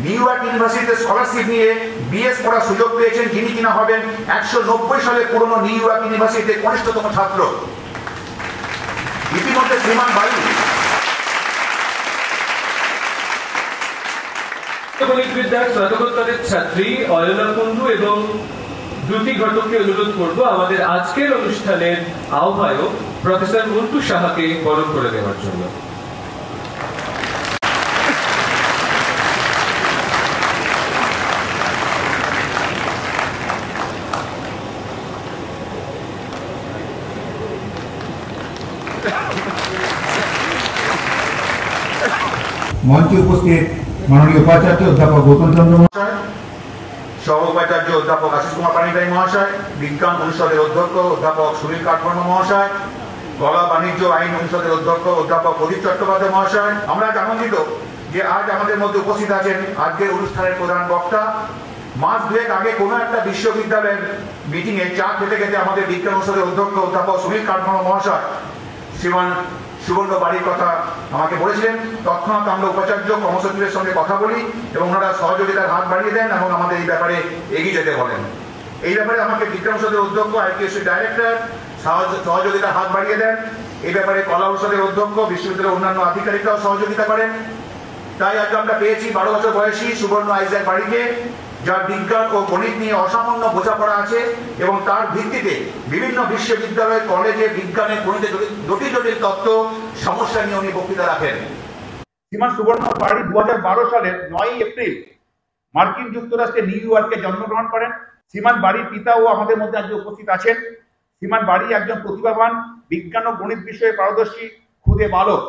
New York ইউনিভার্সিটিতে scholarship নিয়ে BS পড়ার সুযোগ পেয়েছেন, যিনি কিনা হবেন 190 সালে পুরনো নিউ ইয়র্ক ইউনিভার্সিটিতে কনিষ্ঠতম ছাত্র। ইতিমধ্যে শ্রীমান বায়ু গণিত বিদ্যার স্নাতকোত্তরের ছাত্রী অয়না কুণ্ডু এবং দ্রুতি ঘটককে অনুরোধ করব আমাদের আজকের অনুষ্ঠানের আহ্বায়ক প্রফেসর মন্টু সাহাকে বরণ করে দেওয়ার জন্য। মঞ্চে উপস্থিত মাননীয় উপাচার্য অধ্যাপক গৌতম চন্দ্র মহাশয়, সহ উপাচার্য অধ্যাপক আশিস কুমার পানিগ্রাহী মহাশয়, বিজ্ঞান অনুষদের অধ্যক্ষ অধ্যাপক সুনীল কাঠবর্মা মহাশয়, কলা বাণিজ্য আইন অনুষদের অধ্যক্ষ অধ্যাপক প্রদীপ চট্টোপাধ্যায় মহাশয়, আমরা আনন্দিত যে আজ আমাদের মধ্যে উপস্থিত আছেন আজকের অনুষ্ঠানের প্রধান বক্তা। মাস দুয়েক আগে কোনো একটা বিশ্ববিদ্যালয়ের মিটিংয়ে চা খেতে খেতে আমাদের বিজ্ঞান অনুষদের অধ্যক্ষ অধ্যাপক সুনীল কাঠবর্মা মহাশয় শ্রীমান সুবর্ণ বাড়ির কথা আমাকে বলেছিলেন। তৎক্ষণাৎ আমরা উপাচার্য কর্মসচিবের সঙ্গে কথা বলি এবং ওনারা সহযোগিতার হাত বাড়িয়ে দেন এবং আমাদের এই ব্যাপারে এগিয়ে যেতে বলেন। এই ব্যাপারে আমাকে বিজ্ঞান অনুষদের অধ্যক্ষ আইকিউসি ডাইরেক্টর সহযোগিতার হাত বাড়িয়ে দেন। এই ব্যাপারে কলা অনুষদের অধ্যক্ষ বিশ্ববিদ্যালয়ের অন্যান্য আধিকারিকরাও সহযোগিতা করেন। তাই আজ আমরা পেয়েছি 12 বছর বয়সী সুবর্ণ আইজ্যাক বাড়িকে, যার বিজ্ঞান ও গণিত নিয়ে অসামান্য বোঝাপড়া আছে এবং তার ভিত্তিতে বিভিন্ন বিশ্ববিদ্যালয় কলেজে বিজ্ঞানের গণিতে জটিল জটিল তত্ত্ব সমস্যা নিয়ে উনি বক্তৃতা রাখেন। শ্রীমান সুবর্ণ বাড়ি 2012 সালের 9 এপ্রিল মার্কিন যুক্তরাষ্ট্রে নিউ ইয়র্কে জন্মগ্রহণ করেন। শ্রীমান বাড়ির পিতাও আমাদের মধ্যে আজকে উপস্থিত আছেন। শ্রীমান বাড়ি একজন প্রতিভাবান বিজ্ঞান ও গণিত বিষয়ে পারদর্শী খুদে বালক।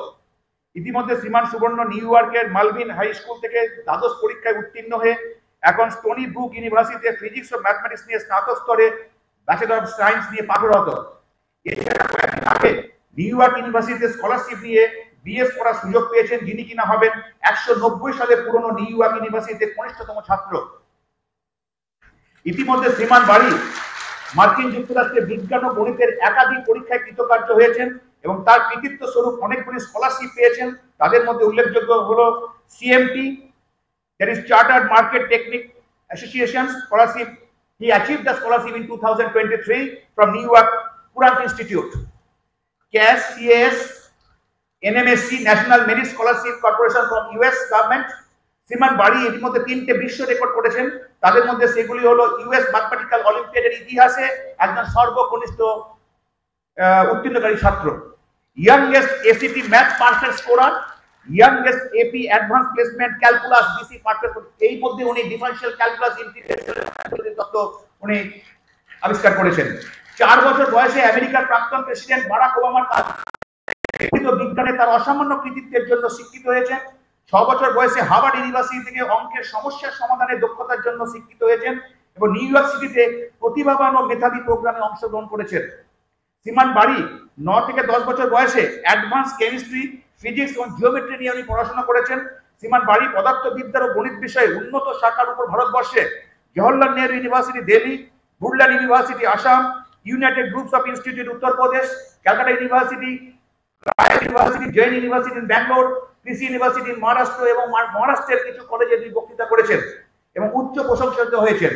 ইতিমধ্যে শ্রীমান সুবর্ণ নিউ ইয়র্কের মালভিন হাই স্কুল থেকে দ্বাদশ পরীক্ষায় উত্তীর্ণ হয়ে এখন স্টোনি ব্রুক ইউনিভার্সিটিতে ফিজিক্স ও ম্যাথমেটিক্স নিয়ে স্নাতক স্তরে ব্যাচেলর অফ সায়েন্স নিয়ে পাঠরত। এছাড়া কয়েকদিন আগে নিউ ইয়র্ক ইউনিভার্সিটিতে স্কলারশিপ নিয়ে বিএস পড়ার সুযোগ পেয়েছেন, যিনি কিনা হবেন 190 সালে পুরনো নিউ ইয়র্ক ইউনিভার্সিটিতে কনিষ্ঠতম ছাত্র। ইতিমধ্যে শ্রীমান বাড়ি মার্কিন যুক্তরাষ্ট্রে বিজ্ঞান ও গণিতের একাধিক পরীক্ষায় কৃতকার্য হয়েছেন এবং তার কৃতিত্ব স্বরূপ অনেকগুলি স্কলারশিপ পেয়েছেন। তাদের মধ্যে উল্লেখযোগ্য হলো CMT, that is Chartered Market Technique Association scholarship. He achieved the scholarship in 2023 from New York Courant Institute. CAS, NMSC National Merit Scholarship Corporation from US government. শ্রীমান বাড়ি এর মধ্যে 3টে বিশ্ব রেকর্ড করেছেন। তাদের মধ্যে সেগুলি হলো US ম্যাথমেটিক্যাল অলিম্পিয়াডের ইতিহাসে একজন সর্বকনিষ্ঠ উত্তীর্ণকারী ছাত্র, youngest ACT math perfect scorer, youngest AP advanced placement calculus BC পাঠ্য। এই মধ্যে উনি ডিফারেনশিয়াল ক্যালকুলাস ইন্টিগ্রেশন তত্ত্ব উনি আবিষ্কার করেছেন। 4 বছর বয়সে আমেরিকার প্রাক্তন প্রেসিডেন্ট বারাক ওবামার বিজ্ঞানে তার অসামান্য কৃতিত্বের জন্য স্বীকৃত হয়েছেন। 6 বছর বয়সে হার্ভার্ড ইউনিভার্সিটি থেকে অঙ্কের সমস্যার সমাধানের দক্ষতার জন্য স্বীকৃত হয়েছেন এবং নিউ ইয়র্ক সিটিতে প্রতিভাবান ও মেধাবী প্রোগ্রামে অংশগ্রহণ করেছেন। শ্রীমান বাড়ি 9 থেকে 10 বছর বয়সে অ্যাডভান্স কেমিস্ট্রি, ফিজিক্স এবং জিওমেট্রি নিয়ে উনি পড়াশোনা করেছেন। শ্রীমান বাড়ি পদার্থবিদ্যার ও গণিত বিষয়ে উন্নত শাখার উপর ভারতবর্ষে জওহরলাল নেহরু ইউনিভার্সিটি দিল্লি, বুরলান university Assam, united groups of institute Uttar Pradesh, Calcutta university, Jain university Bangalore, কৃষি ইউনিভার্সিটি মহারাষ্ট্র এবং মহারাষ্ট্রের কিছু কলেজে তিনি বক্তৃতা করেছেন এবং উচ্চ প্রশংসিত হয়েছেন।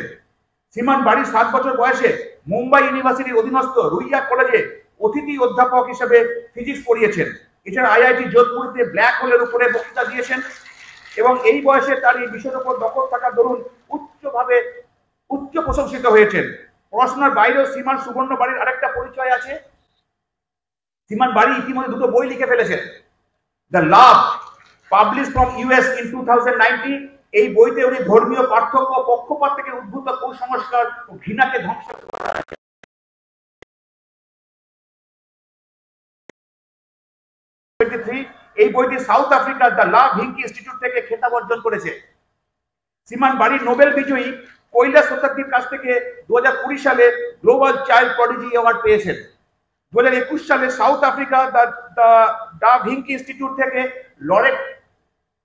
শ্রীমান বাড়ি 7 বছর বয়সে মুম্বাই ইউনিভার্সিটির অধীনস্থ রুইয়া কলেজে অতিথি অধ্যাপক হিসেবে ফিজিক্স পড়িয়েছেন। এছাড়া IIT যোধপুরতে ব্ল্যাক হোলের উপরে বক্তৃতা দিয়েছেন এবং এই বয়সে তার এই বিষয়ের উপর দখল থাকার দরুন উচ্চ প্রশংসিত হয়েছেন। পড়াশোনার বাইরেও শ্রীমান সুবর্ণ বাড়ির আরেকটা পরিচয় আছে। শ্রীমান বাড়ি ইতিমধ্যে 2টো বই লিখে ফেলেছেন। The love publish from US in 2019, এই বইতে উনি ধর্মীয় পার্থক্য ও পক্ষপাত থেকে উদ্ভূত কুসংস্কার ও ঘৃণাকে ধ্বংস এই বইটি সাউথ আফ্রিকার দ্য লাভ হিঙ্কি ইনস্টিটিউট থেকে খেতাব অর্জন করেছে। শ্রীমান বাড়ি নোবেল বিজয়ী কৈলাস সত্যার্থীর কাছ থেকে 2020 সালে গ্লোবাল চাইল্ড প্রডিজি অ্যাওয়ার্ড পেয়েছেন। 2021 সালে সাউথ আফ্রিকা দ্য হিঙ্কি ইনস্টিটিউট থেকে লরেট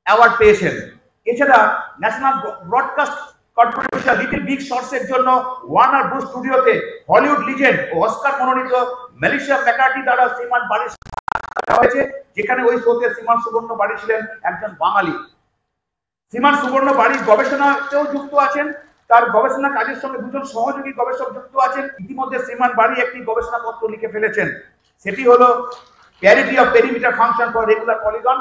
অ্যাওয়ার্ড পেয়েছেন। এছাড়া national broadcast corporation little big শর্টসের জন্য ওয়ার্নার ব্রুস স্টুডিওতে হলিউড লিজেন্ড ও অস্কার মনোনীত মেলিশিয়া ম্যাকার্টি দ্বারা শ্রীমান বাড়ির হয়েছে, যেখানে ওই শোতে শ্রীমান সুবর্ণ বাড়ি ছিলেন একজন বাঙালি। শ্রীমান সুবর্ণ বাড়ি গবেষণাতেও যুক্ত আছেন, তার গবেষণা কাজের সঙ্গে দুজন সহযোগী গবেষক যুক্ত আছেন। ইতিমধ্যে শ্রীমান বাড়ি একটি গবেষণা পত্র লিখে ফেলেছেন, সেটি হলো parity of perimeter function for regular polygon.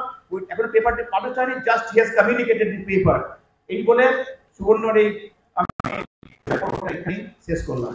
এখন পেপারটি পাবলিশ হয়নি, just he has communicated the paper. এই বলে সুবর্ণর এই আমি শেষ করলাম।